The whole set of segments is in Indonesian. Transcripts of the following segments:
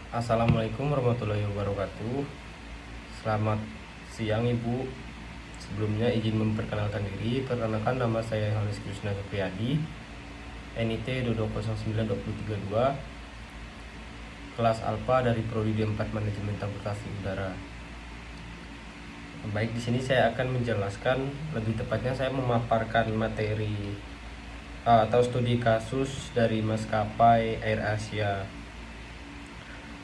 Assalamualaikum warahmatullahi wabarakatuh. Selamat siang Ibu. Sebelumnya izin memperkenalkan diri. Perkenalkan, nama saya Yohanes Krishna Supriyadi, NIT 2209232, kelas Alpha dari Prodi D4 Manajemen Transportasi Udara. Baik, di sini saya akan menjelaskan, lebih tepatnya saya memaparkan materi atau studi kasus dari maskapai AirAsia.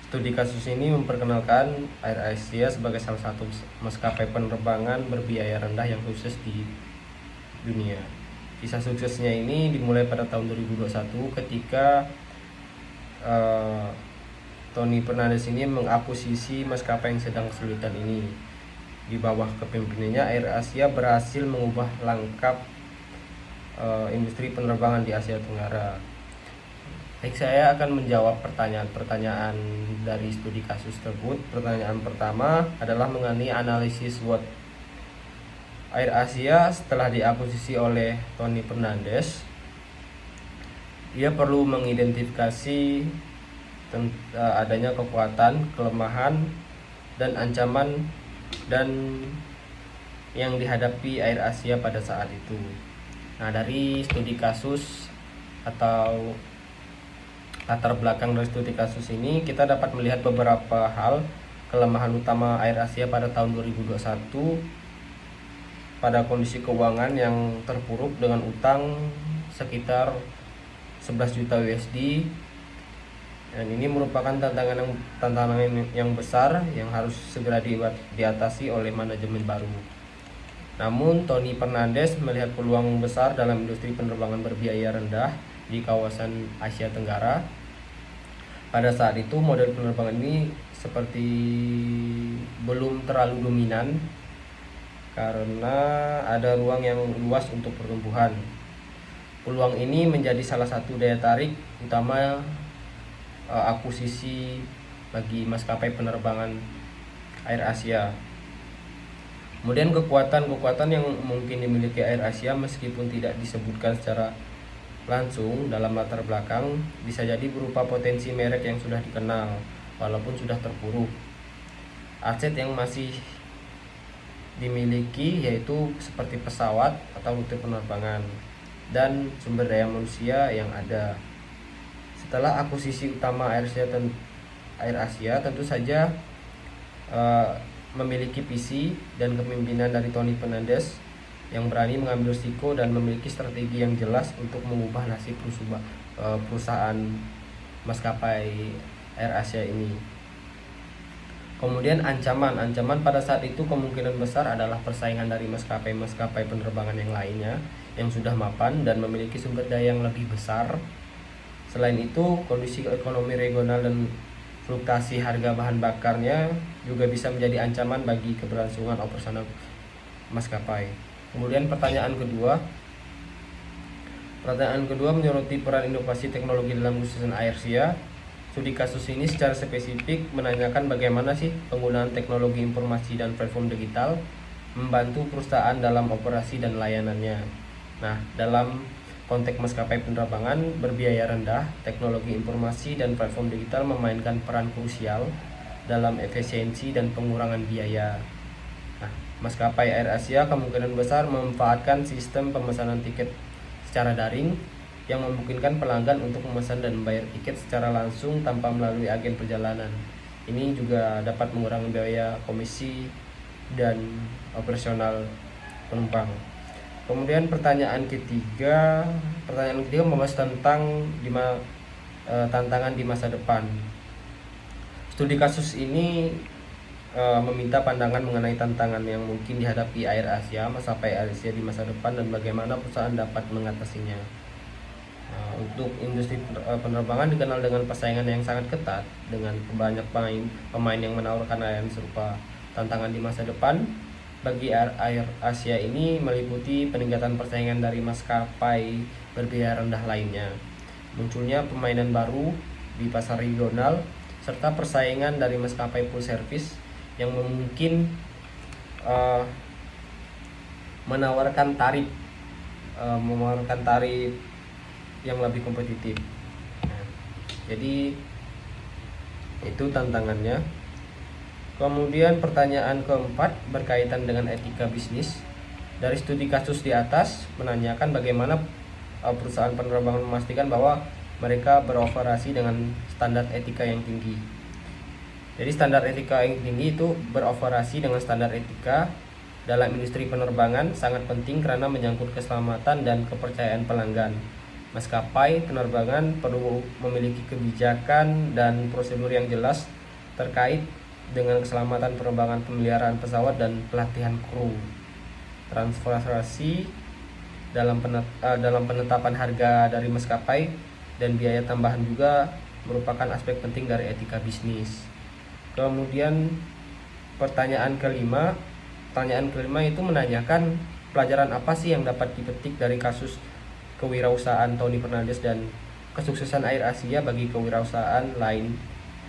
Studi kasus ini memperkenalkan AirAsia sebagai salah satu maskapai penerbangan berbiaya rendah yang sukses di dunia. Kisah suksesnya ini dimulai pada tahun 2021 ketika Tony Fernandes ini mengakuisisi maskapai yang sedang kesulitan ini. Di bawah kepemimpinannya, AirAsia berhasil mengubah langkah industri penerbangan di Asia Tenggara. Baik, saya akan menjawab pertanyaan-pertanyaan dari studi kasus tersebut. Pertanyaan pertama adalah mengenai analisis SWOT. AirAsia setelah diakuisisi oleh Tony Fernandes, ia perlu mengidentifikasi adanya kekuatan, kelemahan, dan ancaman yang dihadapi AirAsia pada saat itu. Nah, dari studi kasus atau latar belakang dari studi kasus ini, kita dapat melihat beberapa hal kelemahan utama AirAsia pada tahun 2021 pada kondisi keuangan yang terpuruk dengan utang sekitar 11 juta USD. Dan ini merupakan tantangan yang besar yang harus segera diatasi oleh manajemen baru. Namun, Tony Fernandes melihat peluang besar dalam industri penerbangan berbiaya rendah di kawasan Asia Tenggara. Pada saat itu model penerbangan ini seperti belum terlalu dominan karena ada ruang yang luas untuk pertumbuhan. Peluang ini menjadi salah satu daya tarik utama akuisisi bagi maskapai penerbangan AirAsia. Kemudian kekuatan yang mungkin dimiliki AirAsia meskipun tidak disebutkan secara langsung dalam latar belakang, bisa jadi berupa potensi merek yang sudah dikenal walaupun sudah terpuruk. Aset yang masih dimiliki yaitu seperti pesawat atau rute penerbangan dan sumber daya manusia yang ada. Setelah akuisisi utama AirAsia tentu saja memiliki visi dan kepemimpinan dari Tony Fernandes yang berani mengambil risiko dan memiliki strategi yang jelas untuk mengubah nasib perusahaan maskapai AirAsia ini. Kemudian ancaman pada saat itu kemungkinan besar adalah persaingan dari maskapai penerbangan yang lainnya yang sudah mapan dan memiliki sumber daya yang lebih besar. Selain itu, kondisi ekonomi regional dan fluktuasi harga bahan bakarnya juga bisa menjadi ancaman bagi keberlangsungan operasional maskapai. Kemudian pertanyaan kedua menyoroti peran inovasi teknologi dalam kesuksesan AirAsia. Studi kasus ini secara spesifik menanyakan bagaimana sih penggunaan teknologi informasi dan platform digital membantu perusahaan dalam operasi dan layanannya. Nah, dalam konteks maskapai penerbangan berbiaya rendah, teknologi informasi dan platform digital memainkan peran krusial dalam efisiensi dan pengurangan biaya. Nah, maskapai AirAsia kemungkinan besar memanfaatkan sistem pemesanan tiket secara daring yang memungkinkan pelanggan untuk memesan dan membayar tiket secara langsung tanpa melalui agen perjalanan. Ini juga dapat mengurangi biaya komisi dan operasional penumpang. Kemudian pertanyaan ketiga membahas tentang tantangan di masa depan. Studi kasus ini meminta pandangan mengenai tantangan yang mungkin dihadapi AirAsia, maskapai AirAsia di masa depan dan bagaimana perusahaan dapat mengatasinya. Untuk industri penerbangan dikenal dengan persaingan yang sangat ketat dengan banyak pemain yang menawarkan layanan serupa. Tantangan di masa depan bagi AirAsia ini meliputi peningkatan persaingan dari maskapai berbiaya rendah lainnya, munculnya permainan baru di pasar regional, serta persaingan dari maskapai full service yang mungkin menawarkan tarif yang lebih kompetitif. Nah, jadi Itu tantangannya. Kemudian pertanyaan keempat berkaitan dengan etika bisnis. Dari studi kasus di atas menanyakan bagaimana perusahaan penerbangan memastikan bahwa mereka beroperasi dengan standar etika yang tinggi. Jadi standar etika yang tinggi itu beroperasi dengan standar etika dalam industri penerbangan sangat penting karena menyangkut keselamatan dan kepercayaan pelanggan. Maskapai penerbangan perlu memiliki kebijakan dan prosedur yang jelas terkait dengan keselamatan penerbangan, pemeliharaan pesawat, dan pelatihan kru. Transparansi dalam penetapan harga dari maskapai dan biaya tambahan juga merupakan aspek penting dari etika bisnis. Kemudian pertanyaan kelima itu menanyakan pelajaran apa sih yang dapat dipetik dari kasus kewirausahaan Tony Fernandes dan kesuksesan Air Asia bagi kewirausahaan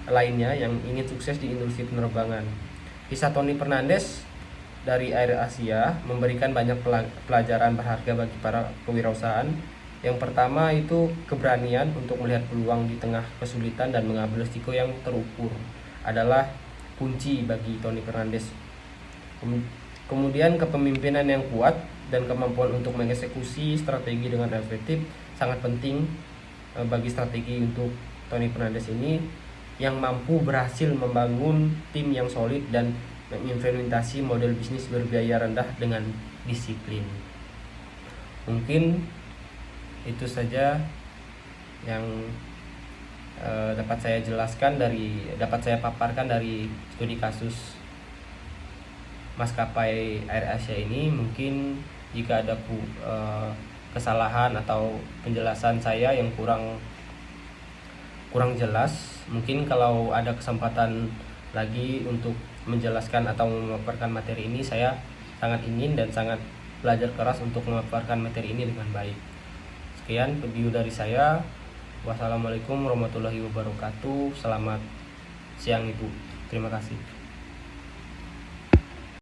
lainnya yang ingin sukses di industri penerbangan. Kisah Tony Fernandes dari Air Asia memberikan banyak pelajaran berharga bagi para kewirausahaan. Yang pertama itu keberanian untuk melihat peluang di tengah kesulitan dan mengambil risiko yang terukur adalah kunci bagi Tony Fernandes. Kemudian kepemimpinan yang kuat dan kemampuan untuk mengeksekusi strategi dengan efektif sangat penting bagi strategi untuk Tony Fernandes ini, yang mampu berhasil membangun tim yang solid dan mengimplementasi model bisnis berbiaya rendah dengan disiplin. Mungkin itu saja yang dapat saya paparkan dari studi kasus maskapai Air Asia ini. Mungkin jika ada kesalahan atau penjelasan saya yang kurang jelas, mungkin kalau ada kesempatan lagi untuk menjelaskan atau memaparkan materi ini, saya sangat ingin dan sangat belajar keras untuk memaparkan materi ini dengan baik. Sekian video dari saya. Wassalamualaikum warahmatullahi wabarakatuh. Selamat siang Ibu. Terima kasih.